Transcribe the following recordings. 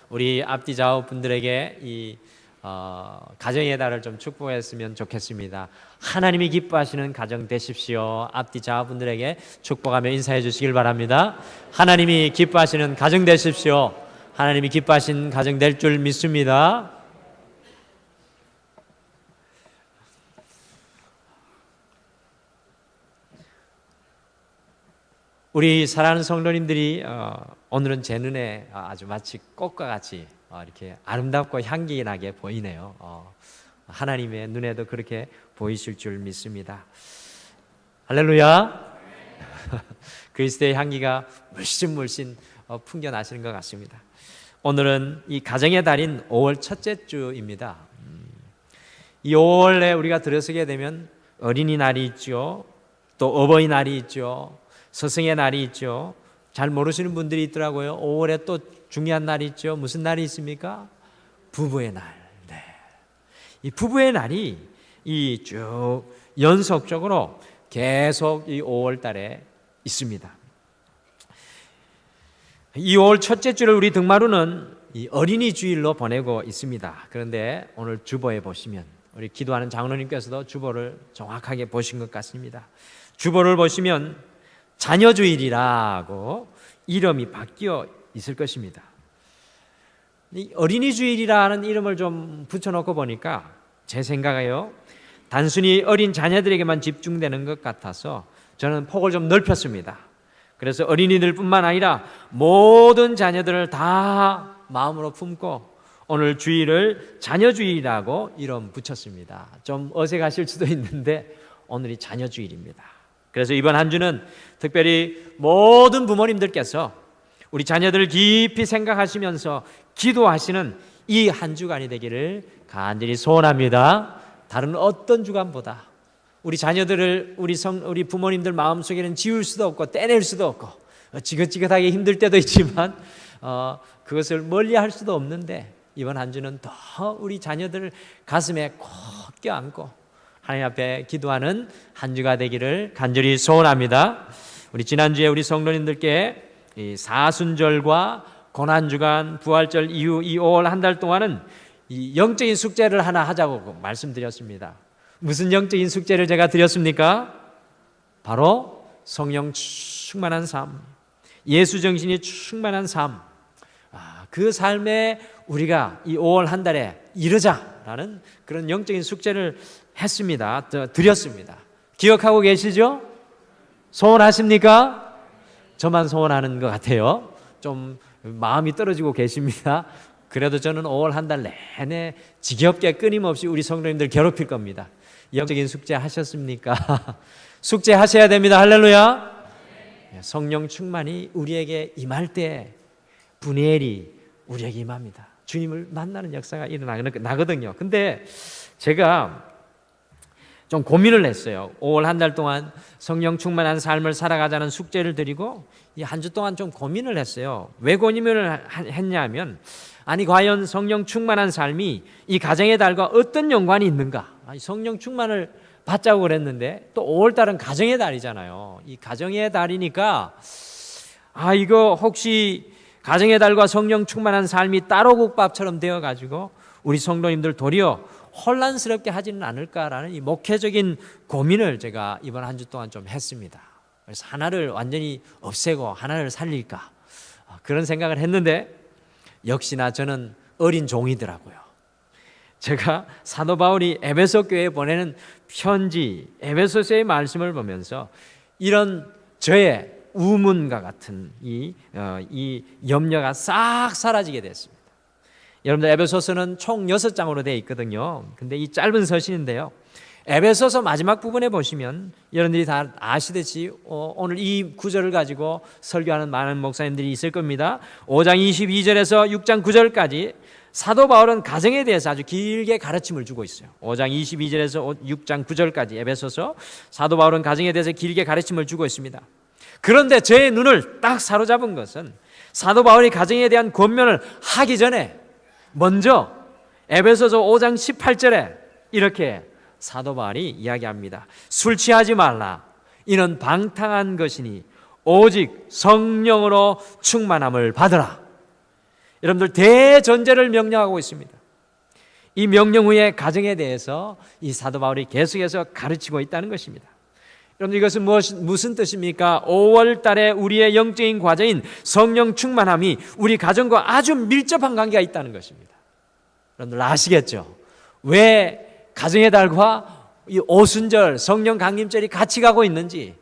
우리 앞뒤 좌우 분들에게 이 가정의 달을 좀 축복했으면 좋겠습니다. 하나님이 기뻐하시는 가정 되십시오. 앞뒤 좌우 분들에게 축복하며 인사해 주시길 바랍니다. 하나님이 기뻐하시는 가정 되십시오. 하나님이 기뻐하신 가정 될 줄 믿습니다. 우리 사랑하는 성도님들이 오늘은 제 눈에 아주 마치 꽃과 같이 이렇게 아름답고 향기 나게 보이네요. 하나님의 눈에도 그렇게 보이실 줄 믿습니다. 할렐루야. 그리스도의 향기가 물씬 풍겨나시는 것 같습니다. 오늘은 이 가정의 달인 5월 첫째 주입니다. 이 5월에 우리가 들어서게 되면 어린이날이 있죠. 또 어버이날이 있죠. 스승의 날이 있죠. 잘 모르시는 분들이 있더라고요. 5월에 또 중요한 날이 있죠. 무슨 날이 있습니까? 부부의 날. 네. 이 부부의 날이 이 쭉 연속적으로 계속 이 5월 달에 있습니다. 이 5월 첫째 주를 우리 등마루는 이 어린이 주일로 보내고 있습니다. 그런데 오늘 주보에 보시면 우리 기도하는 장로님께서도 주보를 정확하게 보신 것 같습니다. 주보를 보시면 자녀주일이라고 이름이 바뀌어 있을 것입니다. 이 어린이 주일이라는 이름을 좀 붙여놓고 보니까 제 생각에요, 단순히 어린 자녀들에게만 집중되는 것 같아서 저는 폭을 좀 넓혔습니다. 그래서 어린이들뿐만 아니라 모든 자녀들을 다 마음으로 품고 오늘 주일을 자녀주일이라고 이름 붙였습니다. 좀 어색하실 수도 있는데 오늘이 자녀주일입니다. 그래서 이번 한 주는 특별히 모든 부모님들께서 우리 자녀들을 깊이 생각하시면서 기도하시는 이 한 주간이 되기를 간절히 소원합니다. 다른 어떤 주간보다 우리 자녀들을 우리 부모님들 마음속에는 지울 수도 없고 떼낼 수도 없고 지긋지긋하게 힘들 때도 있지만 그것을 멀리할 수도 없는데 이번 한 주는 더 우리 자녀들을 가슴에 꼭 껴안고 하나님 앞에 기도하는 한 주가 되기를 간절히 소원합니다. 우리 지난주에 우리 성도님들께 이 사순절과 고난주간, 부활절 이후 이 5월 한 달 동안은 이 영적인 숙제를 하나 하자고 말씀드렸습니다. 무슨 영적인 숙제를 제가 드렸습니까? 바로 성령 충만한 삶, 예수 정신이 충만한 삶, 그 삶에 우리가 이 5월 한 달에 이르자라는 그런 영적인 숙제를 했습니다. 드렸습니다. 기억하고 계시죠? 소원하십니까? 저만 소원하는 것 같아요. 좀 마음이 떨어지고 계십니다. 그래도 저는 5월 한 달 내내 지겹게 끊임없이 우리 성도님들 괴롭힐 겁니다. 영적인 숙제 하셨습니까? 숙제 하셔야 됩니다. 할렐루야. 성령 충만이 우리에게 임할 때 분이엘이 우리에게 임합니다. 주님을 만나는 역사가 일어나거든요. 근데 제가 좀 고민을 했어요. 5월 한 달 동안 성령 충만한 삶을 살아가자는 숙제를 드리고 이 한 주 동안 좀 고민을 했어요. 왜 고민을 했냐면 아니 과연 성령 충만한 삶이 이 가정의 달과 어떤 연관이 있는가? 성령 충만을 받자고 그랬는데 또 5월 달은 가정의 달이잖아요. 이 가정의 달이니까 이거 혹시 가정의 달과 성령 충만한 삶이 따로 국밥처럼 되어가지고 우리 성도님들 도리어 혼란스럽게 하지는 않을까라는 이 목회적인 고민을 제가 이번 한 주 동안 좀 했습니다. 그래서 하나를 완전히 없애고 하나를 살릴까 그런 생각을 했는데 역시나 저는 어린 종이더라고요. 제가 사도 바울이 에베소 교회에 보내는 편지 에베소서의 말씀을 보면서 이런 저의 우문과 같은 이 염려가 싹 사라지게 됐습니다. 여러분들 에베소서는 총 6장으로 되어 있거든요. 근데 이 짧은 서신인데요. 에베소서 마지막 부분에 보시면 여러분들이 다 아시듯이 오늘 이 구절을 가지고 설교하는 많은 목사님들이 있을 겁니다. 5장 22절에서 6장 9절까지 사도 바울은 가정에 대해서 아주 길게 가르침을 주고 있어요. 5장 22절에서 6장 9절까지 에베소서 사도 바울은 가정에 대해서 길게 가르침을 주고 있습니다. 그런데 제 눈을 딱 사로잡은 것은 사도 바울이 가정에 대한 권면을 하기 전에 먼저 에베소서 5장 18절에 이렇게 사도 바울이 이야기합니다. 술 취하지 말라. 이는 방탕한 것이니 오직 성령으로 충만함을 받으라. 여러분들 대전제를 명령하고 있습니다. 이 명령 후에 가정에 대해서 이 사도 바울이 계속해서 가르치고 있다는 것입니다. 여러분 이것은 무슨 뜻입니까? 5월 달에 우리의 영적인 과제인 성령 충만함이 우리 가정과 아주 밀접한 관계가 있다는 것입니다. 여러분들 아시겠죠? 왜 가정의 달과 이 오순절 성령 강림절이 같이 가고 있는지,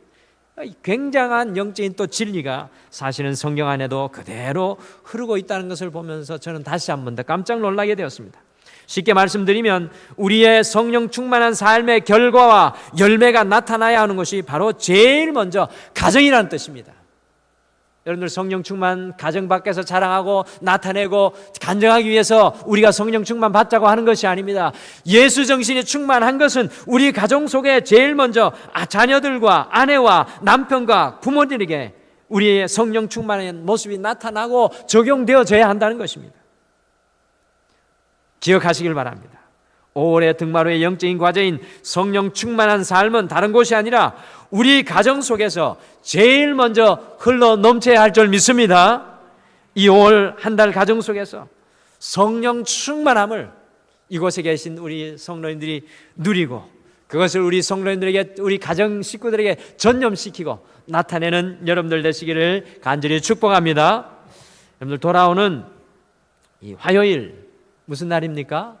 굉장한 영적인 또 진리가 사실은 성경 안에도 그대로 흐르고 있다는 것을 보면서 저는 다시 한 번 더 깜짝 놀라게 되었습니다. 쉽게 말씀드리면 우리의 성령 충만한 삶의 결과와 열매가 나타나야 하는 것이 바로 제일 먼저 가정이라는 뜻입니다. 여러분들 성령 충만 가정 밖에서 자랑하고 나타내고 간증하기 위해서 우리가 성령 충만 받자고 하는 것이 아닙니다. 예수 정신이 충만한 것은 우리 가정 속에 제일 먼저 자녀들과 아내와 남편과 부모들에게 우리의 성령 충만한 모습이 나타나고 적용되어져야 한다는 것입니다. 기억하시길 바랍니다. 5월의 등마루의 영적인 과제인 성령 충만한 삶은 다른 곳이 아니라 우리 가정 속에서 제일 먼저 흘러 넘쳐야 할 줄 믿습니다. 이 5월 한 달 가정 속에서 성령 충만함을 이곳에 계신 우리 성도님들이 누리고 그것을 우리 성도님들에게, 우리 가정 식구들에게 전념시키고 나타내는 여러분들 되시기를 간절히 축복합니다. 여러분들 돌아오는 이 화요일 무슨 날입니까?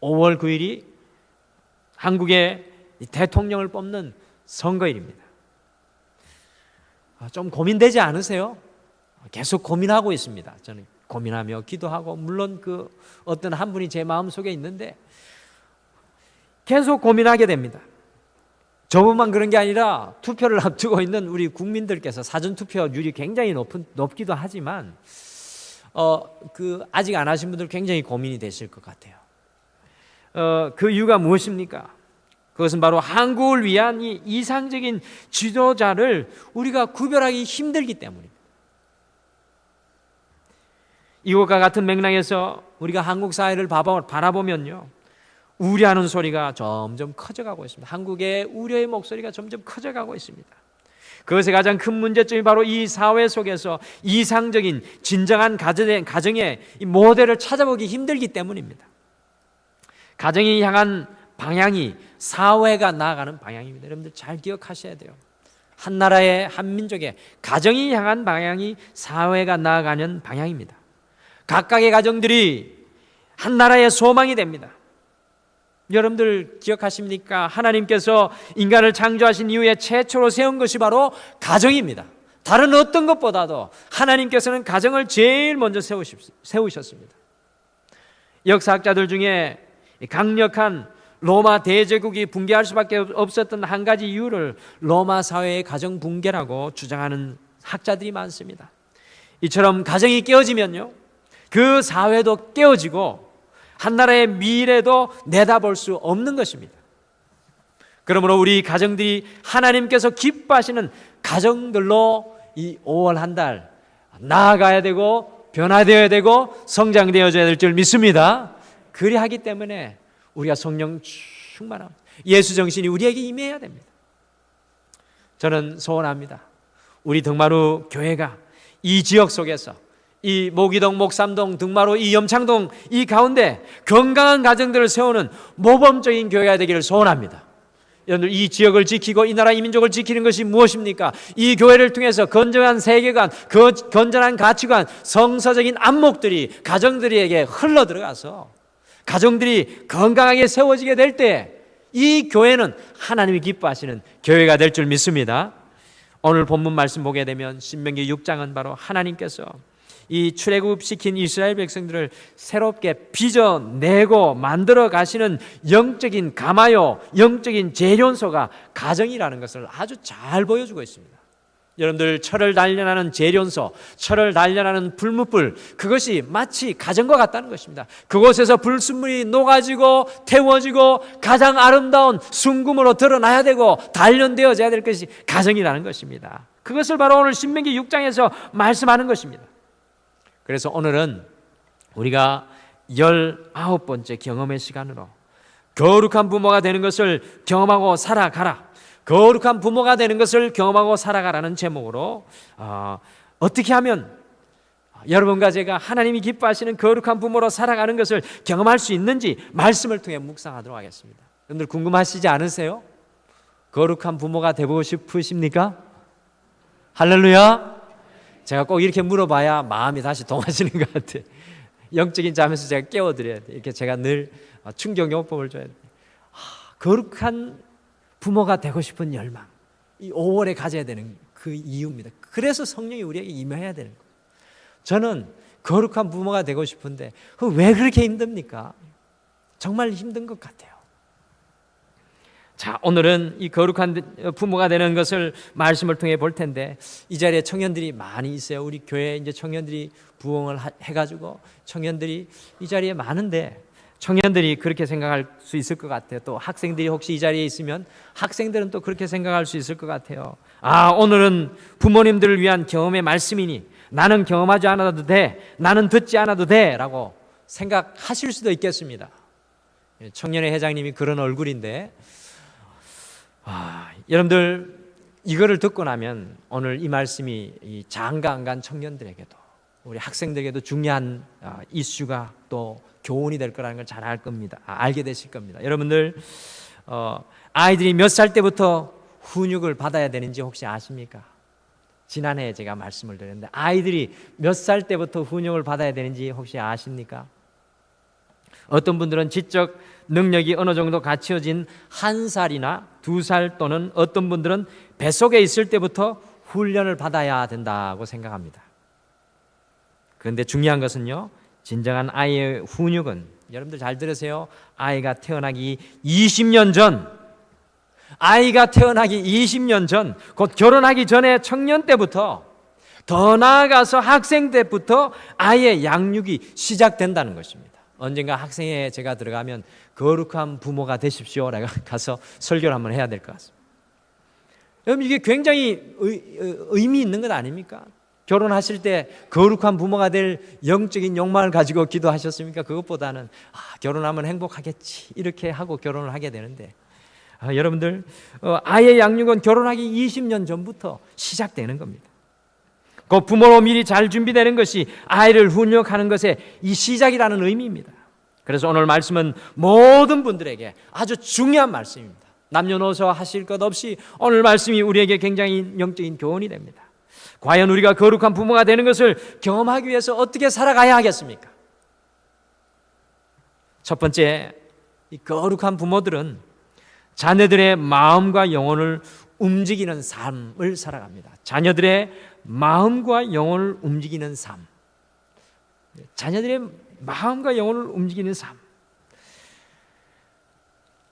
5월 9일이 한국의 대통령을 뽑는 선거일입니다. 좀 고민되지 않으세요? 계속 고민하고 있습니다. 저는 고민하며 기도하고, 물론 그 어떤 한 분이 제 마음속에 있는데 계속 고민하게 됩니다. 저분만 그런 게 아니라 투표를 앞두고 있는 우리 국민들께서 사전투표율이 굉장히 높기도 하지만 아직 안 하신 분들 굉장히 고민이 되실 것 같아요. 그 이유가 무엇입니까? 그것은 바로 한국을 위한 이 이상적인 지도자를 우리가 구별하기 힘들기 때문입니다. 이것과 같은 맥락에서 우리가 한국 사회를 바라보면요, 우려하는 소리가 점점 커져가고 있습니다. 한국의 우려의 목소리가 점점 커져가고 있습니다. 그것의 가장 큰 문제점이 바로 이 사회 속에서 이상적인 진정한 가정의 모델을 찾아보기 힘들기 때문입니다. 가정이 향한 방향이 사회가 나아가는 방향입니다. 여러분들 잘 기억하셔야 돼요. 한 나라의 한 민족의 가정이 향한 방향이 사회가 나아가는 방향입니다. 각각의 가정들이 한 나라의 소망이 됩니다. 여러분들 기억하십니까? 하나님께서 인간을 창조하신 이후에 최초로 세운 것이 바로 가정입니다. 다른 어떤 것보다도 하나님께서는 가정을 제일 먼저 세우셨습니다. 역사학자들 중에 강력한 로마 대제국이 붕괴할 수밖에 없었던 한 가지 이유를 로마 사회의 가정 붕괴라고 주장하는 학자들이 많습니다. 이처럼 가정이 깨어지면요, 그 사회도 깨어지고 한 나라의 미래도 내다볼 수 없는 것입니다. 그러므로 우리 가정들이 하나님께서 기뻐하시는 가정들로 이 5월 한 달 나아가야 되고 변화되어야 되고 성장되어져야 될 줄 믿습니다. 그리하기 때문에 우리가 성령 충만함, 예수 정신이 우리에게 임해야 됩니다. 저는 소원합니다. 우리 등마루 교회가 이 지역 속에서, 이 모기동, 목삼동, 등마루, 이 염창동 이 가운데 건강한 가정들을 세우는 모범적인 교회가 되기를 소원합니다. 여러분들 이 지역을 지키고 이 나라 이 민족을 지키는 것이 무엇입니까? 이 교회를 통해서 건전한 세계관, 건전한 가치관, 성서적인 안목들이 가정들에게 흘러들어가서 가정들이 건강하게 세워지게 될 때 이 교회는 하나님이 기뻐하시는 교회가 될 줄 믿습니다. 오늘 본문 말씀 보게 되면 신명기 6장은 바로 하나님께서 이 출애굽시킨 이스라엘 백성들을 새롭게 빚어내고 만들어 가시는 영적인 가마요, 영적인 재련소가 가정이라는 것을 아주 잘 보여주고 있습니다. 여러분들 철을 단련하는 재련소, 철을 단련하는 불뭇불, 그것이 마치 가정과 같다는 것입니다. 그곳에서 불순물이 녹아지고 태워지고 가장 아름다운 순금으로 드러나야 되고 단련되어져야 될 것이 가정이라는 것입니다. 그것을 바로 오늘 신명기 6장에서 말씀하는 것입니다. 그래서 오늘은 우리가 19번째 경험의 시간으로 거룩한 부모가 되는 것을 경험하고 살아가라, 거룩한 부모가 되는 것을 경험하고 살아가라는 제목으로 어떻게 하면 여러분과 제가 하나님이 기뻐하시는 거룩한 부모로 살아가는 것을 경험할 수 있는지 말씀을 통해 묵상하도록 하겠습니다. 여러분들 궁금하시지 않으세요? 거룩한 부모가 되고 싶으십니까? 할렐루야. 제가 꼭 이렇게 물어봐야 마음이 다시 동하시는 것 같아요. 영적인 잠에서 제가 깨워드려야 돼요. 이렇게 제가 늘 충격요법을 줘야 돼요. 거룩한 부모가 되고 싶은 열망, 이 5월에 가져야 되는 그 이유입니다. 그래서 성령이 우리에게 임해야 되는 거예요. 저는 거룩한 부모가 되고 싶은데 왜 그렇게 힘듭니까? 정말 힘든 것 같아요. 자, 오늘은 이 거룩한 부모가 되는 것을 말씀을 통해 볼 텐데, 이 자리에 청년들이 많이 있어요. 우리 교회에 이제 청년들이 부흥을 해가지고 청년들이 이 자리에 많은데, 청년들이 그렇게 생각할 수 있을 것 같아요. 또 학생들이 혹시 이 자리에 있으면 학생들은 또 그렇게 생각할 수 있을 것 같아요. 오늘은 부모님들을 위한 경험의 말씀이니 나는 경험하지 않아도 돼, 나는 듣지 않아도 돼 라고 생각하실 수도 있겠습니다. 청년회 회장님이 그런 얼굴인데, 여러분들 이거를 듣고 나면 오늘 이 말씀이 이 장가 안 간 청년들에게도, 우리 학생들에게도 중요한 이슈가 또 교훈이 될 거라는 걸 잘 알 겁니다. 알게 되실 겁니다. 여러분들 아이들이 몇 살 때부터 훈육을 받아야 되는지 혹시 아십니까? 지난해에 제가 말씀을 드렸는데, 아이들이 몇 살 때부터 훈육을 받아야 되는지 혹시 아십니까? 어떤 분들은 지적 능력이 어느 정도 갖춰진 1살이나 2살, 또는 어떤 분들은 뱃속에 있을 때부터 훈련을 받아야 된다고 생각합니다. 그런데 중요한 것은요, 진정한 아이의 훈육은, 여러분들 잘 들으세요. 아이가 태어나기 20년 전, 아이가 태어나기 20년 전, 곧 결혼하기 전에 청년 때부터, 더 나아가서 학생 때부터 아이의 양육이 시작된다는 것입니다. 언젠가 학생회에 제가 들어가면 거룩한 부모가 되십시오 라고 가서 설교를 한번 해야 될 것 같습니다. 여러분, 이게 굉장히 의미 있는 것 아닙니까? 결혼하실 때 거룩한 부모가 될 영적인 욕망을 가지고 기도하셨습니까? 그것보다는 결혼하면 행복하겠지 이렇게 하고 결혼을 하게 되는데, 여러분들 아이의 양육은 결혼하기 20년 전부터 시작되는 겁니다. 그 부모로 미리 잘 준비되는 것이 아이를 훈육하는 것의 이 시작이라는 의미입니다. 그래서 오늘 말씀은 모든 분들에게 아주 중요한 말씀입니다. 남녀노소 하실 것 없이 오늘 말씀이 우리에게 굉장히 영적인 교훈이 됩니다. 과연 우리가 거룩한 부모가 되는 것을 경험하기 위해서 어떻게 살아가야 하겠습니까? 첫 번째, 이 거룩한 부모들은 자녀들의 마음과 영혼을 움직이는 삶을 살아갑니다. 자녀들의 마음과 영혼을 움직이는 삶. 자녀들의 마음과 영혼을 움직이는 삶.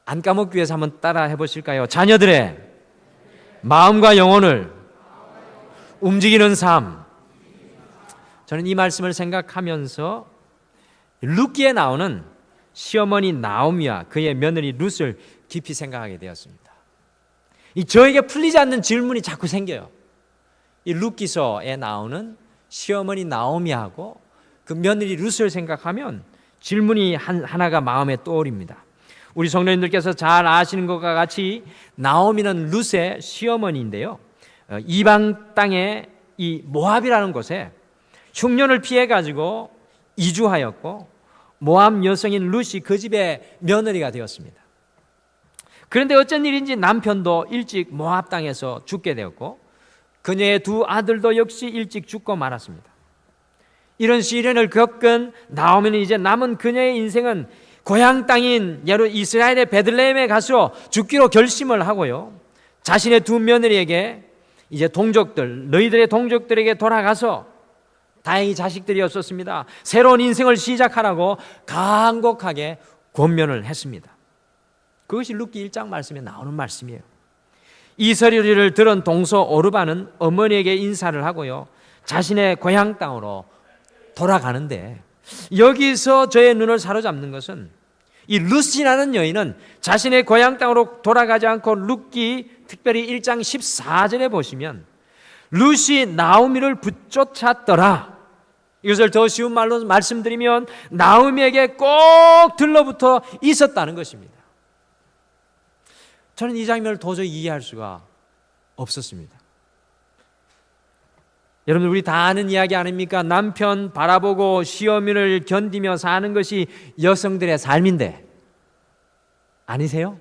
안 까먹기 위해서 한번 따라 해보실까요? 자녀들의 마음과 영혼을 움직이는 삶. 저는 이 말씀을 생각하면서 룻기에 나오는 시어머니 나오미와 그의 며느리 룻을 깊이 생각하게 되었습니다. 저에게 풀리지 않는 질문이 자꾸 생겨요. 이 룻기서에 나오는 시어머니 나오미하고 그 며느리 룻을 생각하면 질문이 하나가 마음에 떠오릅니다. 우리 성도님들께서 잘 아시는 것과 같이 나오미는 룻의 시어머니인데요, 이방 땅의 이 모압이라는 곳에 흉년을 피해 가지고 이주하였고, 모압 여성인 룻이 그 집의 며느리가 되었습니다. 그런데 어쩐 일인지 남편도 일찍 모압 땅에서 죽게 되었고, 그녀의 두 아들도 역시 일찍 죽고 말았습니다. 이런 시련을 겪은 나오미는 이제 남은 그녀의 인생은 고향 땅인 이스라엘의 베들레헴에 가서 죽기로 결심을 하고요, 자신의 두 며느리에게 이제 동족들, 너희들의 동족들에게 돌아가서, 다행히 자식들이었었습니다, 새로운 인생을 시작하라고 간곡하게 권면을 했습니다. 그것이 룻기 1장 말씀에 나오는 말씀이에요. 이 소리를 들은 동서 오르바는 어머니에게 인사를 하고요, 자신의 고향 땅으로 돌아가는데, 여기서 저의 눈을 사로잡는 것은 이 룻이라는 여인은 자신의 고향 땅으로 돌아가지 않고 룻기 특별히 1장 14절에 보시면 룻이 나오미를 붙쫓았더라. 이것을 더 쉬운 말로 말씀드리면 나오미에게 꼭 들러붙어 있었다는 것입니다. 저는 이 장면을 도저히 이해할 수가 없었습니다. 여러분, 우리 다 아는 이야기 아닙니까? 남편 바라보고 시어머니를 견디며 사는 것이 여성들의 삶인데 아니세요?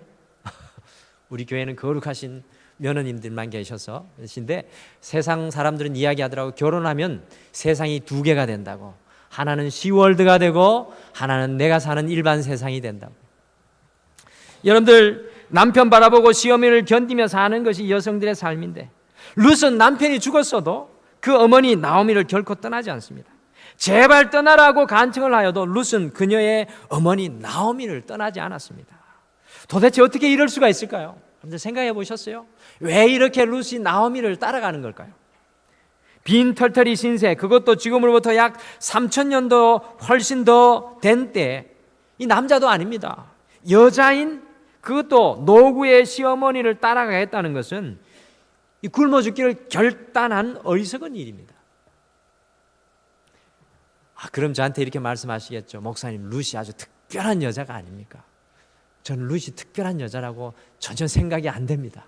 우리 교회는 거룩하신 며느님들만 계신데 세상 사람들은 이야기하더라고. 결혼하면 세상이 두 개가 된다고. 하나는 시월드가 되고 하나는 내가 사는 일반 세상이 된다고. 여러분들, 남편 바라보고 시어머니를 견디며 사는 것이 여성들의 삶인데 룻은 남편이 죽었어도 그 어머니 나오미를 결코 떠나지 않습니다. 제발 떠나라고 간청을 하여도 룻은 그녀의 어머니 나오미를 떠나지 않았습니다. 도대체 어떻게 이럴 수가 있을까요? 여러분들 생각해 보셨어요? 왜 이렇게 룻이 나오미를 따라가는 걸까요? 빈 털털이 신세, 그것도 지금으로부터 약 3,000년도 훨씬 더 된 때, 이 남자도 아닙니다. 여자인 그것도 노구의 시어머니를 따라가겠다는 것은 이 굶어 죽기를 결단한 어리석은 일입니다. 그럼 저한테 이렇게 말씀하시겠죠. 목사님, 룻이 아주 특별한 여자가 아닙니까? 저는 룻이 특별한 여자라고 전혀 생각이 안 됩니다.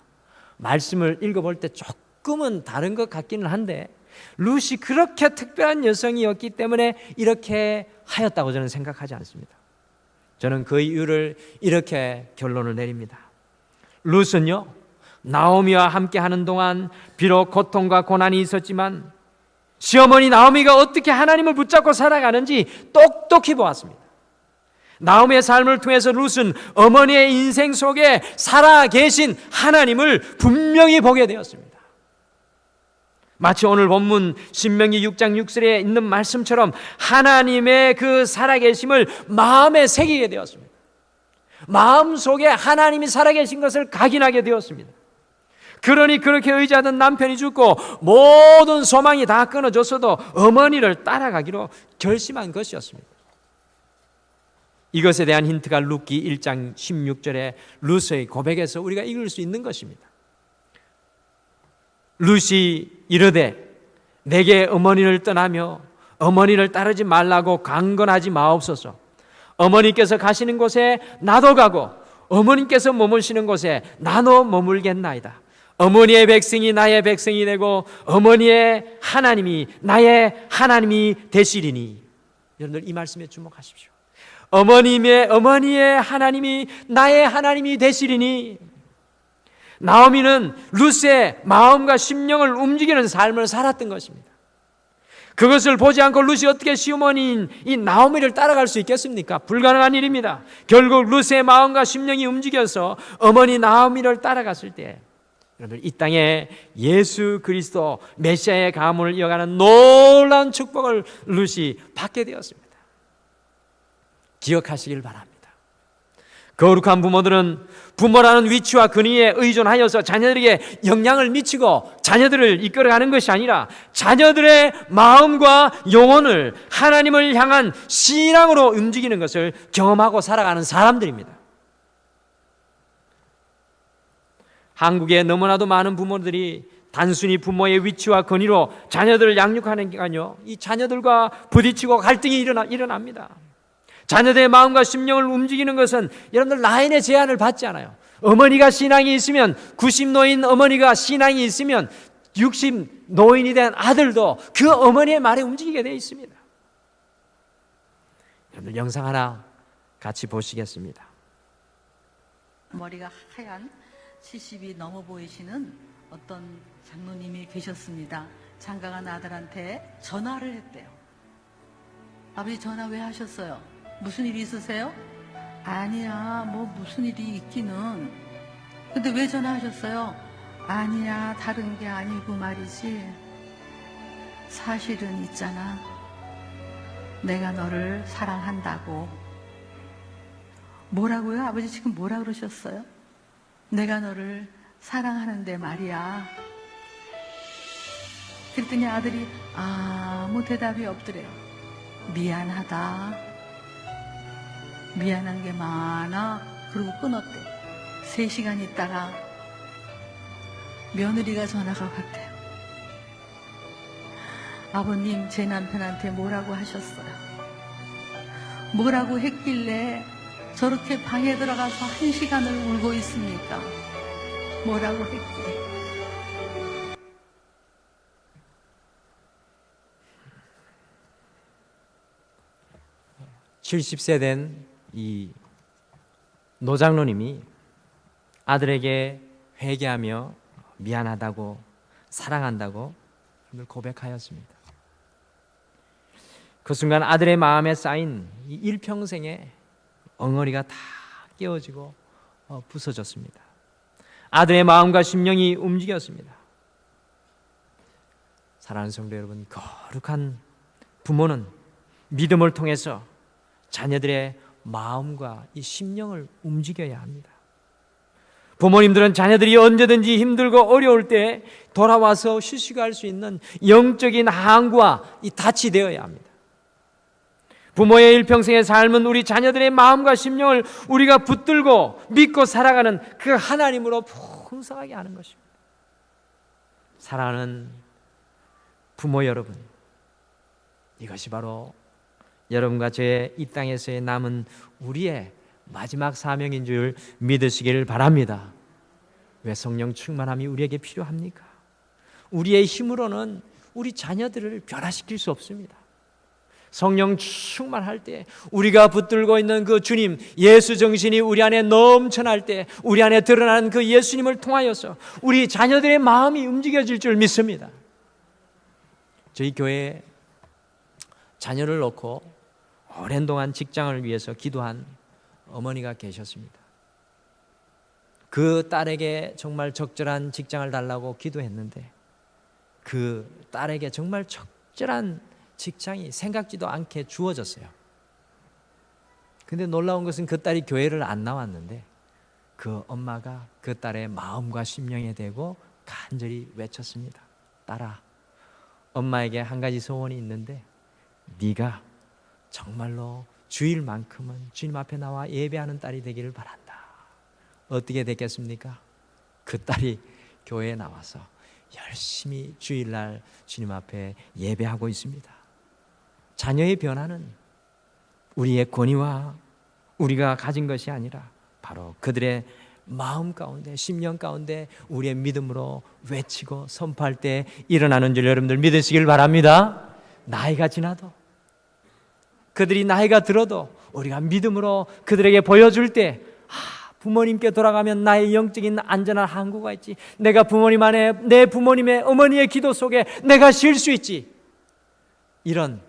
말씀을 읽어볼 때 조금은 다른 것 같기는 한데 룻이 그렇게 특별한 여성이었기 때문에 이렇게 하였다고 저는 생각하지 않습니다. 저는 그 이유를 이렇게 결론을 내립니다. 룻은요, 나오미와 함께 하는 동안 비록 고통과 고난이 있었지만 시어머니 나오미가 어떻게 하나님을 붙잡고 살아가는지 똑똑히 보았습니다. 나오미의 삶을 통해서 룻은 어머니의 인생 속에 살아계신 하나님을 분명히 보게 되었습니다. 마치 오늘 본문 신명기 6장 6절에 있는 말씀처럼 하나님의 그 살아계심을 마음에 새기게 되었습니다. 마음속에 하나님이 살아계신 것을 각인하게 되었습니다. 그러니 그렇게 의지하던 남편이 죽고 모든 소망이 다 끊어졌어도 어머니를 따라가기로 결심한 것이었습니다. 이것에 대한 힌트가 룻기 1장 16절에 룻의 고백에서 우리가 읽을 수 있는 것입니다. 룻이 이르되 내게 어머니를 떠나며 어머니를 따르지 말라고 강건하지 마옵소서. 어머니께서 가시는 곳에 나도 가고 어머니께서 머무시는 곳에 나도 머물겠나이다. 어머니의 백성이 나의 백성이 되고 어머니의 하나님이 나의 하나님이 되시리니. 여러분들 이 말씀에 주목하십시오. 어머니의 하나님이 나의 하나님이 되시리니. 나오미는 룻의 마음과 심령을 움직이는 삶을 살았던 것입니다. 그것을 보지 않고 룻이 어떻게 시어머니인 이 나오미를 따라갈 수 있겠습니까? 불가능한 일입니다. 결국 룻의 마음과 심령이 움직여서 어머니 나오미를 따라갔을 때 여러분, 이 땅에 예수 그리스도 메시아의 가문을 이어가는 놀라운 축복을 룻이 받게 되었습니다. 기억하시길 바랍니다. 거룩한 부모들은 부모라는 위치와 근위에 의존하여서 자녀들에게 영향을 미치고 자녀들을 이끌어가는 것이 아니라 자녀들의 마음과 영혼을 하나님을 향한 신앙으로 움직이는 것을 경험하고 살아가는 사람들입니다. 한국에 너무나도 많은 부모들이 단순히 부모의 위치와 권위로 자녀들을 양육하니까요, 이 자녀들과 부딪히고 갈등이 일어납니다. 자녀들의 마음과 심령을 움직이는 것은 여러분들 라인의 제한을 받지 않아요. 어머니가 신앙이 있으면 90노인 어머니가 신앙이 있으면 60노인이 된 아들도 그 어머니의 말에 움직이게 되어 있습니다. 여러분들 영상 하나 같이 보시겠습니다. 머리가 하얀 70이 넘어 보이시는 어떤 장로님이 계셨습니다. 장가간 아들한테 전화를 했대요. 아버지 전화 왜 하셨어요? 무슨 일이 있으세요? 아니야, 뭐 무슨 일이 있기는. 근데 왜 전화하셨어요? 아니야, 다른 게 아니고 말이지. 사실은 있잖아. 내가 너를 사랑한다고. 뭐라고요? 아버지 지금 뭐라 그러셨어요? 내가 너를 사랑하는데 말이야. 그랬더니 아들이 아무 대답이 없더래요. 미안하다. 미안한 게 많아. 그러고 끊었대. 3시간 있다가 며느리가 전화가 왔대요. 아버님, 제 남편한테 뭐라고 하셨어요? 뭐라고 했길래 저렇게 방에 들어가서 1시간을 울고 있습니까? 뭐라고 했길래? 70세 된 이 노장로님이 아들에게 회개하며 미안하다고 사랑한다고 고백하였습니다. 그 순간 아들의 마음에 쌓인 이 일평생의 엉어리가 다 깨어지고 부서졌습니다. 아들의 마음과 심령이 움직였습니다. 사랑하는 성도 여러분, 거룩한 부모는 믿음을 통해서 자녀들의 마음과 이 심령을 움직여야 합니다. 부모님들은 자녀들이 언제든지 힘들고 어려울 때 돌아와서 휴식할 수 있는 영적인 항구와 이 닻이 되어야 합니다. 부모의 일평생의 삶은 우리 자녀들의 마음과 심령을 우리가 붙들고 믿고 살아가는 그 하나님으로 풍성하게 하는 것입니다. 사랑하는 부모 여러분, 이것이 바로 여러분과 저의 이 땅에서의 남은 우리의 마지막 사명인 줄 믿으시기를 바랍니다. 왜 성령 충만함이 우리에게 필요합니까? 우리의 힘으로는 우리 자녀들을 변화시킬 수 없습니다. 성령 충만할 때 우리가 붙들고 있는 그 주님, 예수 정신이 우리 안에 넘쳐날 때 우리 안에 드러나는 그 예수님을 통하여서 우리 자녀들의 마음이 움직여질 줄 믿습니다. 저희 교회에 자녀를 놓고 오랜 동안 직장을 위해서 기도한 어머니가 계셨습니다. 그 딸에게 정말 적절한 직장을 달라고 기도했는데 그 딸에게 정말 적절한 직장이 생각지도 않게 주어졌어요. 근데 놀라운 것은 그 딸이 교회를 안 나왔는데 그 엄마가 그 딸의 마음과 심령에 대고 간절히 외쳤습니다. 딸아, 엄마에게 한 가지 소원이 있는데 네가 정말로 주일만큼은 주님 앞에 나와 예배하는 딸이 되기를 바란다. 어떻게 됐겠습니까? 그 딸이 교회에 나와서 열심히 주일날 주님 앞에 예배하고 있습니다. 자녀의 변화는 우리의 권위와 우리가 가진 것이 아니라 바로 그들의 마음 가운데, 심령 가운데 우리의 믿음으로 외치고 선포할 때 일어나는 줄 여러분들 믿으시길 바랍니다. 나이가 지나도, 그들이 나이가 들어도 우리가 믿음으로 그들에게 보여줄 때 부모님께 돌아가면 나의 영적인 안전한 항구가 있지, 내가 부모님 안에, 내 부모님의 어머니의 기도 속에 내가 쉴 수 있지, 이런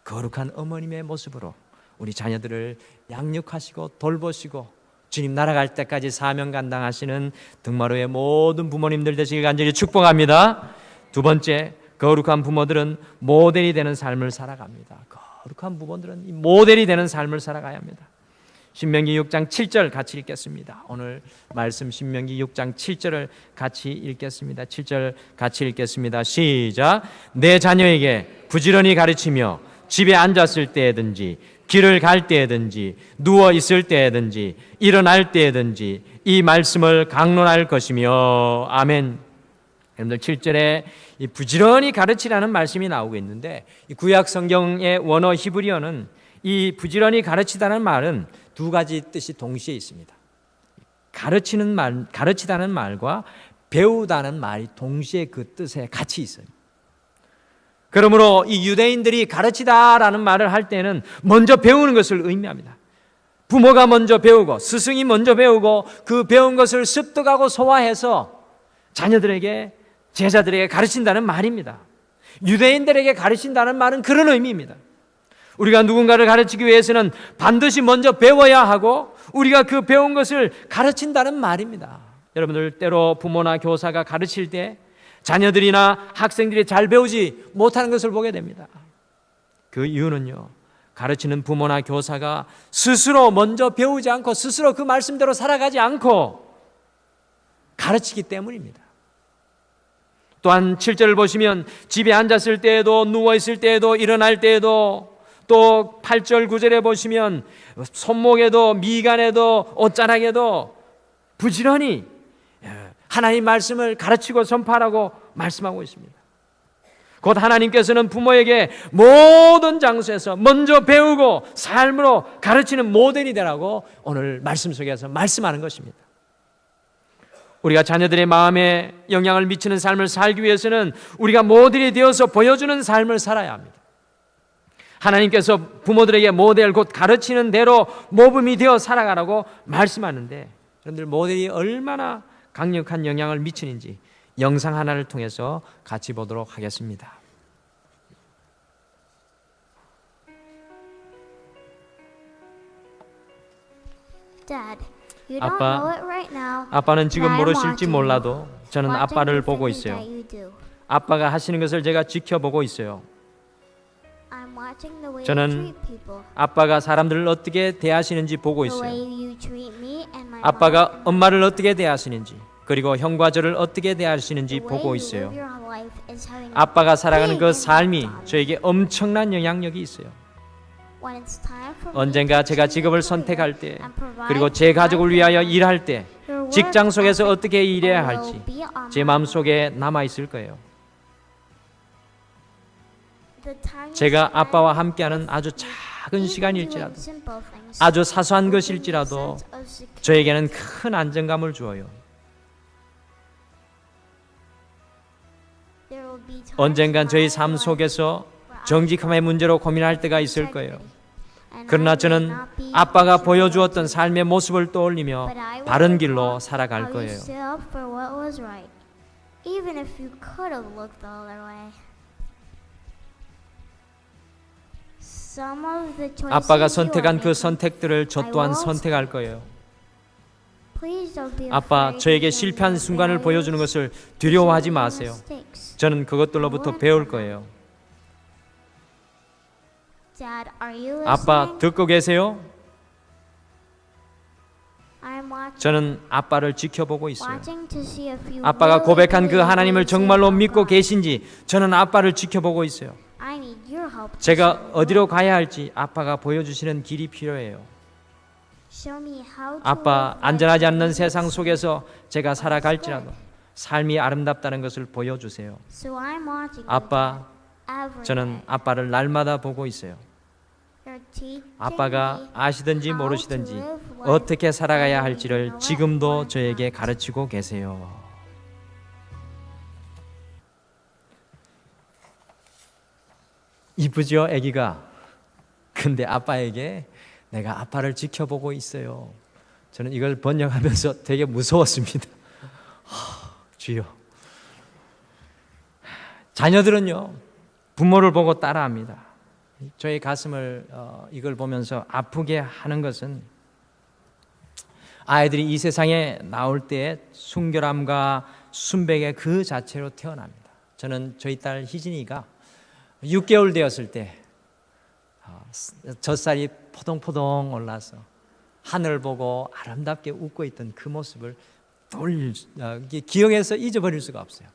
거룩한 어머님의 모습으로 우리 자녀들을 양육하시고 돌보시고 주님 날아갈 때까지 사명 감당하시는 등마루의 모든 부모님들 되시길 간절히 축복합니다. 두 번째, 거룩한 부모들은 모델이 되는 삶을 살아갑니다. 거룩한 부모들은 이 모델이 되는 삶을 살아가야 합니다. 신명기 6장 7절 같이 읽겠습니다. 오늘 말씀 신명기 6장 7절을 같이 읽겠습니다. 7절 같이 읽겠습니다. 시작. 내 자녀에게 부지런히 가르치며 집에 앉았을 때든지 길을 갈 때든지 누워 있을 때든지 일어날 때든지 이 말씀을 강론할 것이며. 아멘. 여러분들 7절에 이 부지런히 가르치라는 말씀이 나오고 있는데 이 구약 성경의 원어 히브리어는 이 부지런히 가르치다는 말은 두 가지 뜻이 동시에 있습니다. 가르치다는 말과 배우다는 말이 동시에 그 뜻에 같이 있어요. 그러므로 이 유대인들이 가르치다라는 말을 할 때는 먼저 배우는 것을 의미합니다. 부모가 먼저 배우고 스승이 먼저 배우고 그 배운 것을 습득하고 소화해서 자녀들에게, 제자들에게 가르친다는 말입니다. 유대인들에게 가르친다는 말은 그런 의미입니다. 우리가 누군가를 가르치기 위해서는 반드시 먼저 배워야 하고 우리가 그 배운 것을 가르친다는 말입니다. 여러분들 때로 부모나 교사가 가르칠 때 자녀들이나 학생들이 잘 배우지 못하는 것을 보게 됩니다. 그 이유는요, 가르치는 부모나 교사가 스스로 먼저 배우지 않고 스스로 그 말씀대로 살아가지 않고 가르치기 때문입니다. 또한 7절을 보시면 집에 앉았을 때에도 누워있을 때에도 일어날 때에도, 또 8절 9절에 보시면 손목에도 미간에도 옷자락에도 부지런히 하나님 말씀을 가르치고 선포하라고 말씀하고 있습니다. 곧 하나님께서는 부모에게 모든 장소에서 먼저 배우고 삶으로 가르치는 모델이 되라고 오늘 말씀 속에서 말씀하는 것입니다. 우리가 자녀들의 마음에 영향을 미치는 삶을 살기 위해서는 우리가 모델이 되어서 보여주는 삶을 살아야 합니다. 하나님께서 부모들에게 모델 곧 가르치는 대로 모범이 되어 살아가라고 말씀하는데, 여러분들 모델이 얼마나 강력한 영향을 미치는지 영상 하나를 통해서 같이 보도록 하겠습니다. Dad, you don't 아빠, know it right now. 아빠는 지금 but I'm 모르실지 watching. 몰라도 저는 Watching 아빠를 the 보고 things 있어요. that you do. 아빠가 하시는 것을 제가 지켜보고 있어요. I'm watching the way 저는 you treat people. 아빠가 사람들을 어떻게 대하시는지 보고 The way 있어요. you treat me and my 아빠가 mom. 엄마를 어떻게 대하시는지, 그리고 형과 저를 어떻게 대하시는지 The way 보고 you 있어요. live your life is having a 아빠가 살아가는 big 그 impact 삶이 on me. 저에게 엄청난 영향력이 있어요. When it's time for me 언젠가 to 제가 choose a 직업을 career 선택할 때, and provide 그리고 for 제 my 가족을 위하여 family, 일할 때, your work 직장 속에서 ethic 어떻게 일해야 will 할지 be on 제 my 마음속에 남아 있을 거예요. The time you 제가 spend 아빠와 함께하는 아주 with me, 작은 even 시간일지라도, doing simple things, 아주 사소한 will give me a 것일지라도 sense of security. 저에게는 큰 안정감을 주어요. There will be times 언젠간 in 저희 my 삶 life 속에서 where I 정직함의 문제로 고민할 때가 있을 integrity, 거예요. and 그러나 I may 저는 not be 아빠가 sure 보여주었던 what to do. 삶의 모습을 떠올리며 But I will 바른 길로 recall 살아갈 how you 거예요. stood up for what was right, even if you could have looked the other way. Some of the choices 아빠가 you are 선택한 그 making, 선택들을 저 또한 선택할 거예요. please don't be 아빠, afraid to 저에게 show me 실패한 your 순간을 values, 보여주는 것을 show me 두려워하지 your 마세요. mistakes. 저는 그것들로부터 배울 거예요. Dad, are you 아빠, listening? 듣고 계세요? I'm watching. 저는 아빠를 지켜보고 있어요. Watching to see if you 아빠가 really 고백한 그 believe 하나님을 what you say 정말로 about 믿고 God. 계신지 저는 아빠를 지켜보고 있어요. I need your help to 제가 show me 어디로 what- 가야 할지 아빠가 보여주시는 길이 필요해요. Show me how to 아빠, live right 안전하지 in 않는 this 세상 속에서 제가 살아갈지라도 삶이 아름답다는 것을 보여주세요. So I'm watching you, 아빠, Dad, every 저는 day. 아빠를 날마다 보고 있어요. You're teaching 아빠가 me 아시든지 how 모르시든지 to live life 어떻게 살아가야 and 할지를 you know what 지금도 or 저에게 not. 가르치고 계세요. 이쁘죠, 아기가? 근데 아빠에게 내가 아빠를 지켜보고 있어요. 저는 이걸 번역하면서 되게 무서웠습니다. 주여. 자녀들은요, 부모를 보고 따라합니다. 저의 가슴을 이걸 보면서 아프게 하는 것은 아이들이 이 세상에 나올 때 순결함과 순백의 그 자체로 태어납니다. 저는 저희 딸 희진이가 6개월 되었을 때 젖살이 포동포동 올라서 하늘을 보고 아름답게 웃고 있던 그 모습을 기억해서 잊어버릴 수가 없어요.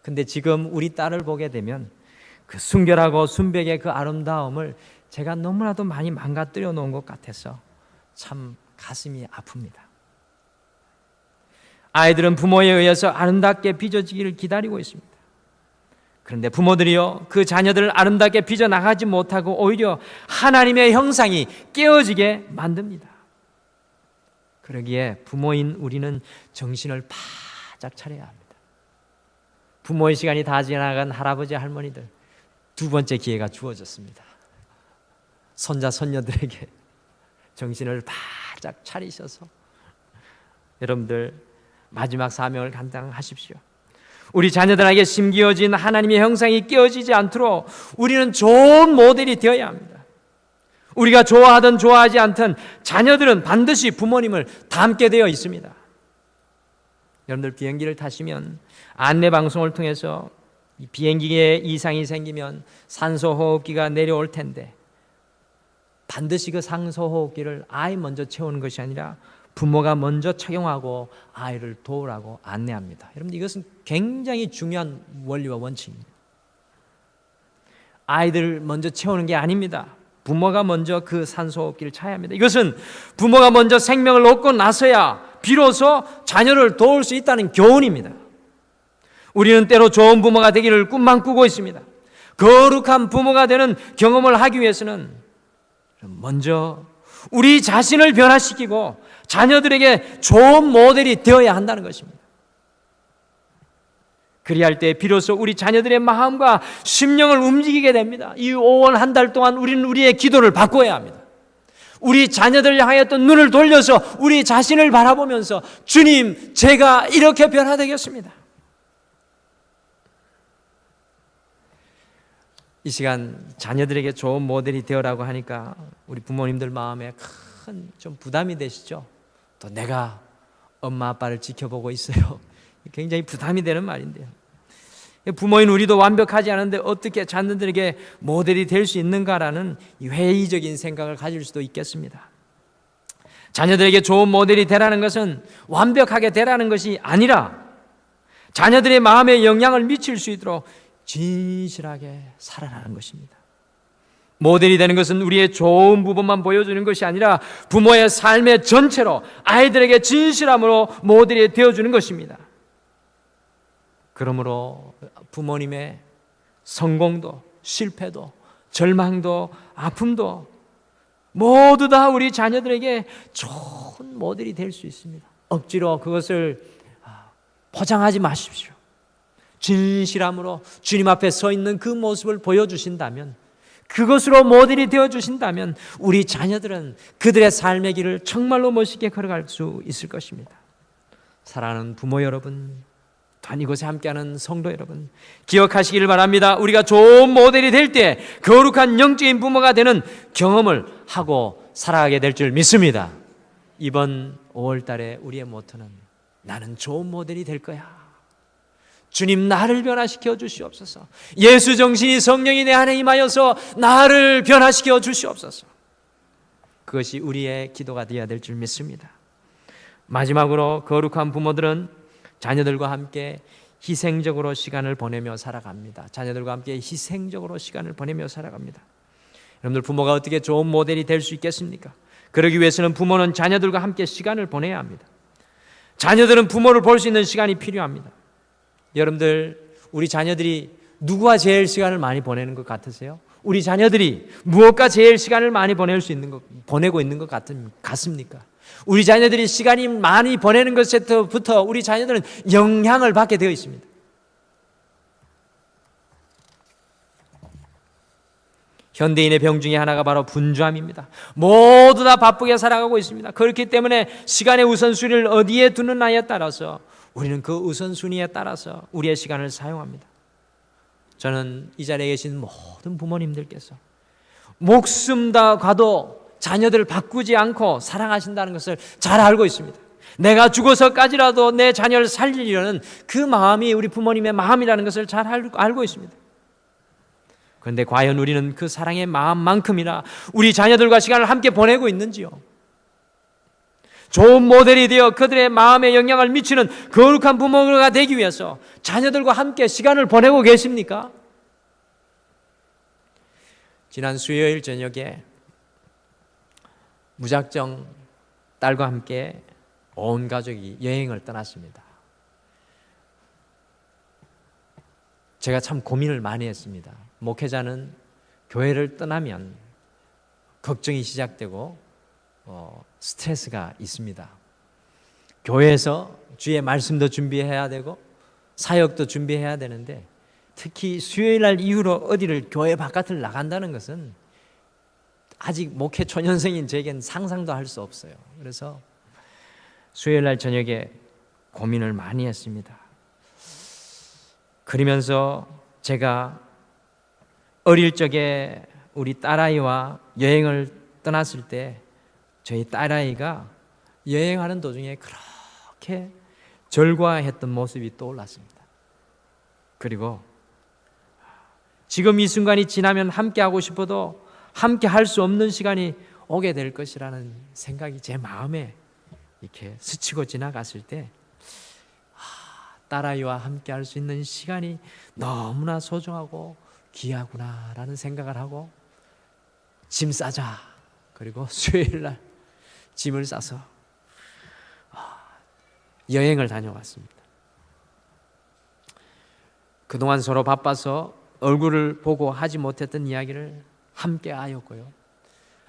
근데 지금 우리 딸을 보게 되면 그 순결하고 순백의 그 아름다움을 제가 너무나도 많이 망가뜨려 놓은 것 같아서 참 가슴이 아픕니다. 아이들은 부모에 의해서 아름답게 빚어지기를 기다리고 있습니다. 그런데 부모들이요, 그 자녀들을 아름답게 빚어나가지 못하고 오히려 하나님의 형상이 깨어지게 만듭니다. 그러기에 부모인 우리는 정신을 바짝 차려야 합니다. 부모의 시간이 다 지나간 할아버지 할머니들, 두 번째 기회가 주어졌습니다. 손자 손녀들에게 정신을 바짝 차리셔서 여러분들 마지막 사명을 감당하십시오. 우리 자녀들에게 심기어진 하나님의 형상이 깨어지지 않도록 우리는 좋은 모델이 되어야 합니다. 우리가 좋아하든 좋아하지 않든 자녀들은 반드시 부모님을 닮게 되어 있습니다. 여러분들 비행기를 타시면 안내 방송을 통해서 이 비행기에 이상이 생기면 산소호흡기가 내려올 텐데 반드시 그 산소호흡기를 아이 먼저 채우는 것이 아니라 부모가 먼저 착용하고 아이를 도우라고 안내합니다. 여러분 이것은 굉장히 중요한 원리와 원칙입니다. 아이들 먼저 채우는 게 아닙니다. 부모가 먼저 그 산소호흡기를 차야 합니다. 이것은 부모가 먼저 생명을 얻고 나서야 비로소 자녀를 도울 수 있다는 교훈입니다. 우리는 때로 좋은 부모가 되기를 꿈만 꾸고 있습니다. 거룩한 부모가 되는 경험을 하기 위해서는 먼저 우리 자신을 변화시키고 자녀들에게 좋은 모델이 되어야 한다는 것입니다. 그리할 때 비로소 우리 자녀들의 마음과 심령을 움직이게 됩니다. 이 5월 한 달 동안 우리는 우리의 기도를 바꿔야 합니다. 우리 자녀들 향했던 눈을 돌려서 우리 자신을 바라보면서 주님, 제가 이렇게 변화되겠습니다. 이 시간 자녀들에게 좋은 모델이 되어라고 하니까 우리 부모님들 마음에 큰 좀 부담이 되시죠? 또 내가 엄마 아빠를 지켜보고 있어요. 굉장히 부담이 되는 말인데요. 부모인 우리도 완벽하지 않은데 어떻게 자녀들에게 모델이 될 수 있는가라는 회의적인 생각을 가질 수도 있겠습니다. 자녀들에게 좋은 모델이 되라는 것은 완벽하게 되라는 것이 아니라 자녀들의 마음에 영향을 미칠 수 있도록 진실하게 살아라는 것입니다. 모델이 되는 것은 우리의 좋은 부분만 보여주는 것이 아니라 부모의 삶의 전체로 아이들에게 진실함으로 모델이 되어주는 것입니다. 그러므로 부모님의 성공도 실패도 절망도 아픔도 모두 다 우리 자녀들에게 좋은 모델이 될 수 있습니다. 억지로 그것을 포장하지 마십시오. 진실함으로 주님 앞에 서 있는 그 모습을 보여주신다면, 그것으로 모델이 되어주신다면 우리 자녀들은 그들의 삶의 길을 정말로 멋있게 걸어갈 수 있을 것입니다. 사랑하는 부모 여러분, 단 이곳에 함께하는 성도 여러분, 기억하시기를 바랍니다. 우리가 좋은 모델이 될 때 거룩한 영적인 부모가 되는 경험을 하고 살아가게 될 줄 믿습니다. 이번 5월 달에 우리의 모토는 나는 좋은 모델이 될 거야. 주님, 나를 변화시켜 주시옵소서. 예수 정신이 성령이 내 안에 임하여서 나를 변화시켜 주시옵소서. 그것이 우리의 기도가 되어야 될 줄 믿습니다. 마지막으로 거룩한 부모들은 자녀들과 함께 희생적으로 시간을 보내며 살아갑니다. 자녀들과 함께 희생적으로 시간을 보내며 살아갑니다. 여러분들, 부모가 어떻게 좋은 모델이 될 수 있겠습니까? 그러기 위해서는 부모는 자녀들과 함께 시간을 보내야 합니다. 자녀들은 부모를 볼 수 있는 시간이 필요합니다. 여러분들, 우리 자녀들이 누구와 제일 시간을 많이 보내는 것 같으세요? 우리 자녀들이 무엇과 제일 시간을 많이 보내고 있는 것 같습니까? 우리 자녀들이 시간이 많이 보내는 것부터 우리 자녀들은 영향을 받게 되어 있습니다. 현대인의 병 중에 하나가 바로 분주함입니다. 모두 다 바쁘게 살아가고 있습니다. 그렇기 때문에 시간의 우선순위를 어디에 두느냐에 따라서 우리는 그 우선순위에 따라서 우리의 시간을 사용합니다. 저는 이 자리에 계신 모든 부모님들께서 목숨 다 가도 자녀들을 바꾸지 않고 사랑하신다는 것을 잘 알고 있습니다. 내가 죽어서까지라도 내 자녀를 살리려는 그 마음이 우리 부모님의 마음이라는 것을 잘 알고 있습니다. 그런데 과연 우리는 그 사랑의 마음만큼이나 우리 자녀들과 시간을 함께 보내고 있는지요? 좋은 모델이 되어 그들의 마음에 영향을 미치는 거룩한 부모가 되기 위해서 자녀들과 함께 시간을 보내고 계십니까? 지난 수요일 저녁에 무작정 딸과 함께 온 가족이 여행을 떠났습니다. 제가 참 고민을 많이 했습니다. 목회자는 교회를 떠나면 걱정이 시작되고 스트레스가 있습니다. 교회에서 주의 말씀도 준비해야 되고 사역도 준비해야 되는데, 특히 수요일 날 이후로 어디를 교회 바깥을 나간다는 것은 아직 목회 초년생인 저에겐 상상도 할 수 없어요. 그래서 수요일 날 저녁에 고민을 많이 했습니다. 그러면서 제가 어릴 적에 우리 딸아이와 여행을 떠났을 때 저희 딸아이가 여행하는 도중에 그렇게 절과했던 모습이 떠올랐습니다. 그리고 지금 이 순간이 지나면 함께하고 싶어도 함께 할 수 없는 시간이 오게 될 것이라는 생각이 제 마음에 이렇게 스치고 지나갔을 때, 딸아이와 함께 할 수 있는 시간이 너무나 소중하고 귀하구나라는 생각을 하고 짐 싸자. 그리고 수요일 날 짐을 싸서 여행을 다녀왔습니다. 그동안 서로 바빠서 얼굴을 보고 하지 못했던 이야기를 함께 하였고요.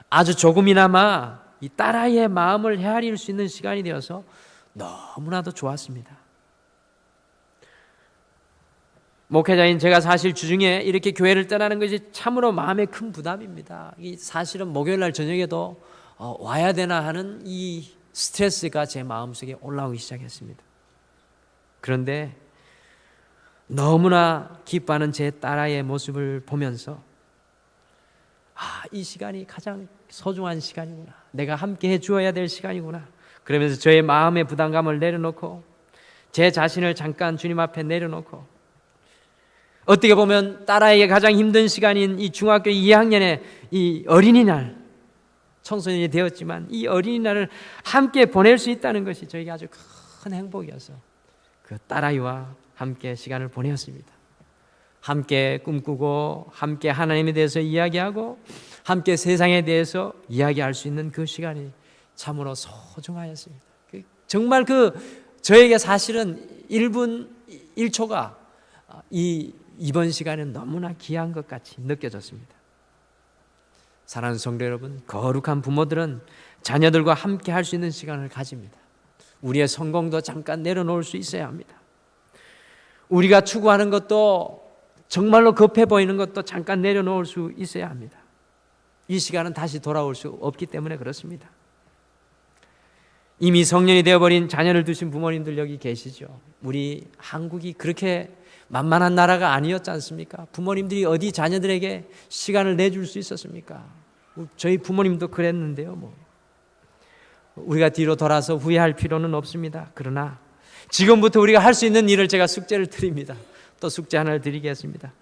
아주 조금이나마 이 딸아이의 마음을 헤아릴 수 있는 시간이 되어서 너무나도 좋았습니다. 목회자인 제가 사실 주중에 이렇게 교회를 떠나는 것이 참으로 마음에 큰 부담입니다. 이 사실은 목요일 날 저녁에도 와야 되나 하는 이 스트레스가 제 마음속에 올라오기 시작했습니다. 그런데 너무나 기뻐하는 제 딸아이의 모습을 보면서 이 시간이 가장 소중한 시간이구나. 내가 함께 해주어야 될 시간이구나. 그러면서 저의 마음의 부담감을 내려놓고 제 자신을 잠깐 주님 앞에 내려놓고 어떻게 보면 딸아이에게 가장 힘든 시간인 이 중학교 2학년의 이 어린이날, 청소년이 되었지만 이 어린이날을 함께 보낼 수 있다는 것이 저에게 아주 큰 행복이어서 그 딸아이와 함께 시간을 보내었습니다. 함께 꿈꾸고 함께 하나님에 대해서 이야기하고 함께 세상에 대해서 이야기할 수 있는 그 시간이 참으로 소중하였습니다. 정말 저에게 사실은 1분 1초가 이번 시간은 너무나 귀한 것 같이 느껴졌습니다. 사랑하는 성도 여러분, 거룩한 부모들은 자녀들과 함께 할 수 있는 시간을 가집니다. 우리의 성공도 잠깐 내려놓을 수 있어야 합니다. 우리가 추구하는 것도 정말로 급해 보이는 것도 잠깐 내려놓을 수 있어야 합니다. 이 시간은 다시 돌아올 수 없기 때문에 그렇습니다. 이미 성년이 되어버린 자녀를 두신 부모님들 여기 계시죠. 우리 한국이 그렇게 만만한 나라가 아니었지 않습니까? 부모님들이 어디 자녀들에게 시간을 내줄 수 있었습니까? 저희 부모님도 그랬는데요. 우리가 뒤로 돌아서 후회할 필요는 없습니다. 그러나 지금부터 우리가 할 수 있는 일을 제가 숙제를 드립니다. 또 숙제 하나를 드리겠습니다.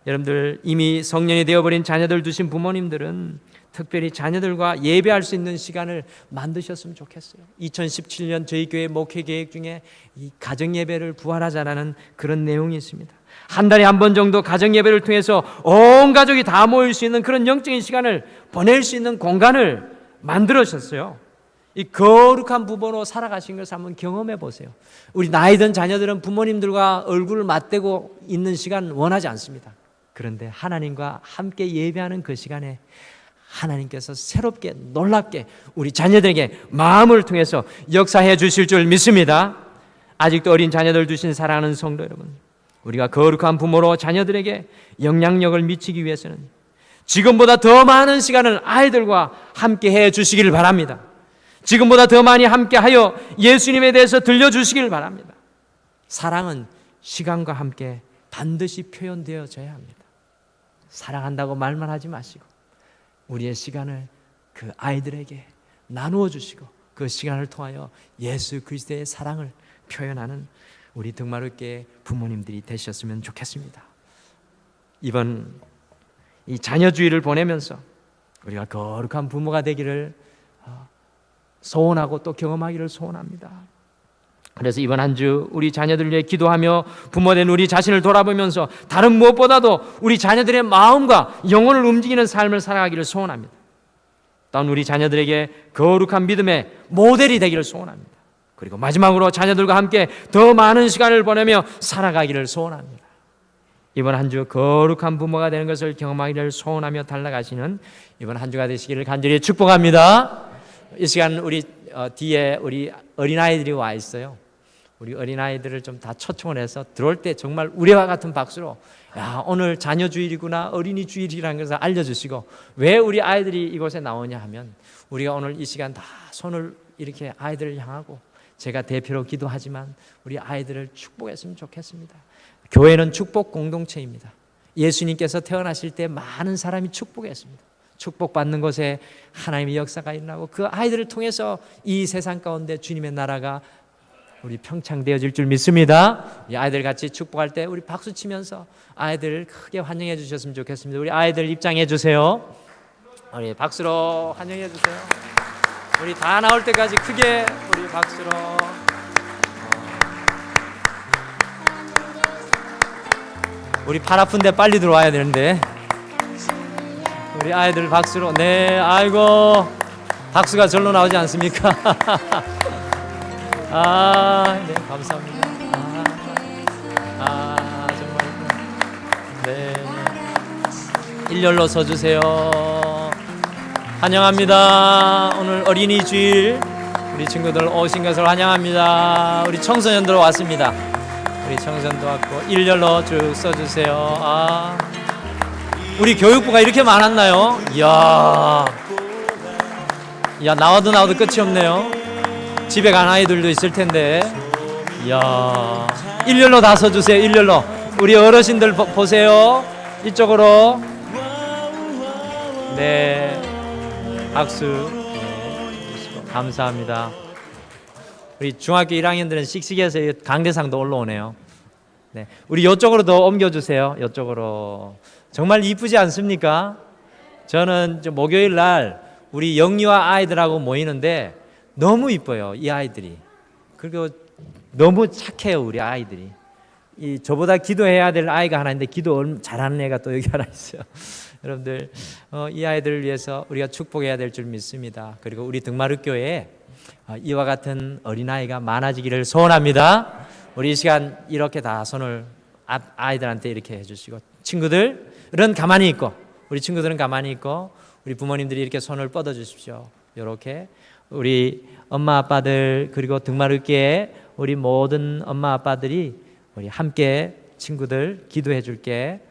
여러분들, 이미 성년이 되어버린 자녀들 두신 부모님들은 특별히 자녀들과 예배할 수 있는 시간을 만드셨으면 좋겠어요. 2017년 저희 교회 목회 계획 중에 이 가정 예배를 부활하자라는 그런 내용이 있습니다. 한 달에 한 번 정도 가정 예배를 통해서 온 가족이 다 모일 수 있는 그런 영적인 시간을 보낼 수 있는 공간을 만들어셨어요. 이 거룩한 부모로 살아가신 것을 한번 경험해 보세요. 우리 나이 든 자녀들은 부모님들과 얼굴을 맞대고 있는 시간 원하지 않습니다. 그런데 하나님과 함께 예배하는 그 시간에 하나님께서 새롭게 놀랍게 우리 자녀들에게 마음을 통해서 역사해 주실 줄 믿습니다. 아직도 어린 자녀들 두신 사랑하는 성도 여러분, 우리가 거룩한 부모로 자녀들에게 영향력을 미치기 위해서는 지금보다 더 많은 시간을 아이들과 함께 해 주시기를 바랍니다. 지금보다 더 많이 함께하여 예수님에 대해서 들려주시길 바랍니다. 사랑은 시간과 함께 반드시 표현되어져야 합니다. 사랑한다고 말만 하지 마시고 우리의 시간을 그 아이들에게 나누어 주시고 그 시간을 통하여 예수 그리스도의 사랑을 표현하는 우리 등마루교회 부모님들이 되셨으면 좋겠습니다. 이번 이 자녀주의를 보내면서 우리가 거룩한 부모가 되기를 소원하고 또 경험하기를 소원합니다. 그래서 이번 한 주 우리 자녀들을 위해 기도하며 부모된 우리 자신을 돌아보면서 다른 무엇보다도 우리 자녀들의 마음과 영혼을 움직이는 삶을 살아가기를 소원합니다. 또한 우리 자녀들에게 거룩한 믿음의 모델이 되기를 소원합니다. 그리고 마지막으로 자녀들과 함께 더 많은 시간을 보내며 살아가기를 소원합니다. 이번 한 주 거룩한 부모가 되는 것을 경험하기를 소원하며 달려가시는 이번 한 주가 되시기를 간절히 축복합니다. 이 시간 우리 뒤에 우리 어린아이들이 와 있어요. 우리 어린아이들을 좀 다 초청을 해서 들어올 때 정말 우리와 같은 박수로 야, 오늘 자녀주일이구나, 어린이 주일이라는 것을 알려주시고, 왜 우리 아이들이 이곳에 나오냐 하면 우리가 오늘 이 시간 다 손을 이렇게 아이들을 향하고 제가 대표로 기도하지만 우리 아이들을 축복했으면 좋겠습니다. 교회는 축복 공동체입니다. 예수님께서 태어나실 때 많은 사람이 축복했습니다. 축복받는 곳에 하나님의 역사가 일어나고 그 아이들을 통해서 이 세상 가운데 주님의 나라가 우리 평창되어질 줄 믿습니다. 이 아이들 같이 축복할 때 우리 박수 치면서 아이들을 크게 환영해 주셨으면 좋겠습니다. 우리 아이들 입장해 주세요. 우리 박수로 환영해 주세요. 우리 다 나올 때까지 크게 우리 박수로. 우리 팔 아픈데 빨리 들어와야 되는데 우리 아이들 박수로. 네, 아이고 박수가 절로 나오지 않습니까? 네, 감사합니다. 정말 네, 일렬로 서주세요. 환영합니다. 오늘 어린이 주일 우리 친구들 오신 것을 환영합니다. 우리 청소년들 왔습니다. 우리 청소년 도왔고 일렬로 쭉 써주세요. 아, 우리 교육부가 이렇게 많았나요? 이야, 나와도 끝이 없네요. 집에 간 아이들도 있을 텐데. 이야, 일렬로 다 써주세요. 일렬로. 우리 어르신들 보세요. 이쪽으로. 네, 박수. 네, 감사합니다. 우리 중학교 1학년들은 씩씩해서 강대상도 올라오네요. 네, 우리 이쪽으로 더 옮겨주세요. 이쪽으로. 정말 이쁘지 않습니까? 저는 목요일 날 우리 영유아 아이들하고 모이는데 너무 이뻐요, 이 아이들이. 그리고 너무 착해요, 우리 아이들이. 저보다 기도해야 될 아이가 하나 있는데 기도 잘하는 애가 또 여기 하나 있어요. 여러분들, 이 아이들을 위해서 우리가 축복해야 될 줄 믿습니다. 그리고 우리 등마룻교회에 이와 같은 어린아이가 많아지기를 소원합니다. 우리 이 시간 이렇게 다 손을 아이들한테 이렇게 해주시고, 친구들은 가만히 있고, 우리 친구들은 가만히 있고, 우리 부모님들이 이렇게 손을 뻗어 주십시오. 이렇게 우리 엄마 아빠들, 그리고 등마룻교회 우리 모든 엄마 아빠들이 우리 함께 친구들 기도해 줄게.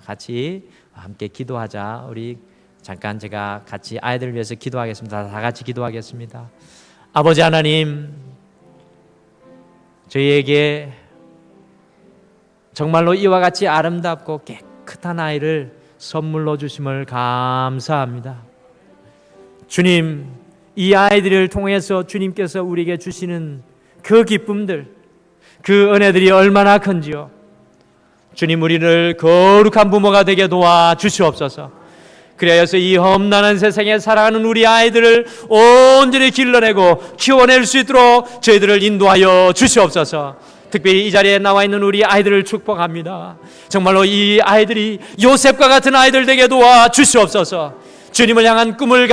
같이 함께 기도하자. 우리 잠깐 제가 같이 아이들을 위해서 기도하겠습니다. 다 같이 기도하겠습니다. 아버지 하나님, 저희에게 정말로 이와 같이 아름답고 깨끗한 아이를 선물로 주심을 감사합니다. 주님, 이 아이들을 통해서 주님께서 우리에게 주시는 그 기쁨들, 그 은혜들이 얼마나 큰지요. 주님, 우리를 거룩한 부모가 되게 도와 주시옵소서. 그래서 이 험난한 세상에 살아가는 우리 아이들을 온전히 길러내고 키워낼 수 있도록 저희들을 인도하여 주시옵소서. 특별히 이 자리에 나와 있는 우리 아이들을 축복합니다. 정말로 이 아이들이 요셉과 같은 아이들 되게 도와 주시옵소서. 주님을 향한 꿈을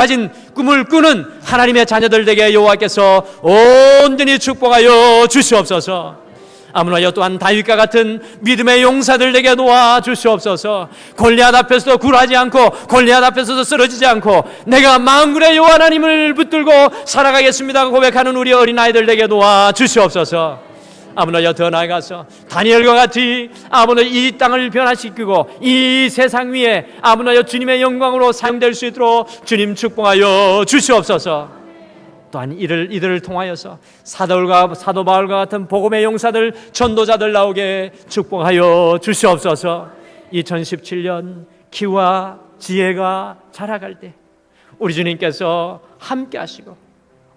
꾸는 하나님의 자녀들 되게 여호와께서 온전히 축복하여 주시옵소서. 아무나여 또한 다윗과 같은 믿음의 용사들 되게 도와 주시옵소서. 골리앗 앞에서도 굴하지 않고, 골리앗 앞에서도 쓰러지지 않고, 내가 만군의 여호와 하나님을 붙들고 살아가겠습니다 고백하는 우리 어린아이들 되게 도와 주시옵소서. 아무나여 더 나아가서 다니엘과 같이 아무나 이 땅을 변화시키고 이 세상 위에 아무나여 주님의 영광으로 사용될 수 있도록 주님 축복하여 주시옵소서. 또한 이들을 통하여서 사도 바울과 같은 복음의 용사들, 전도자들 나오게 축복하여 주시옵소서. 2017년 기와 지혜가 자라갈 때 우리 주님께서 함께 하시고,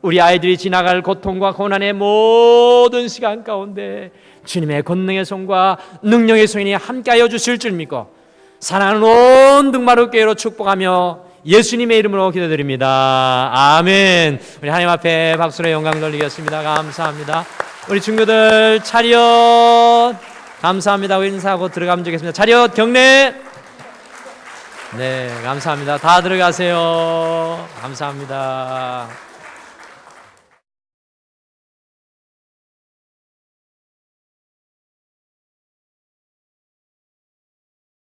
우리 아이들이 지나갈 고통과 고난의 모든 시간 가운데 주님의 권능의 손과 능력의 손이 함께하여 주실 줄 믿고 사랑하는 온 등마룻교회로 축복하며 예수님의 이름으로 기도드립니다. 아멘. 우리 하나님 앞에 박수로 영광 돌리겠습니다. 감사합니다. 우리 친구들 차렷. 감사합니다. 인사하고 들어가면 되겠습니다. 차렷 경례. 네, 감사합니다. 다 들어가세요. 감사합니다.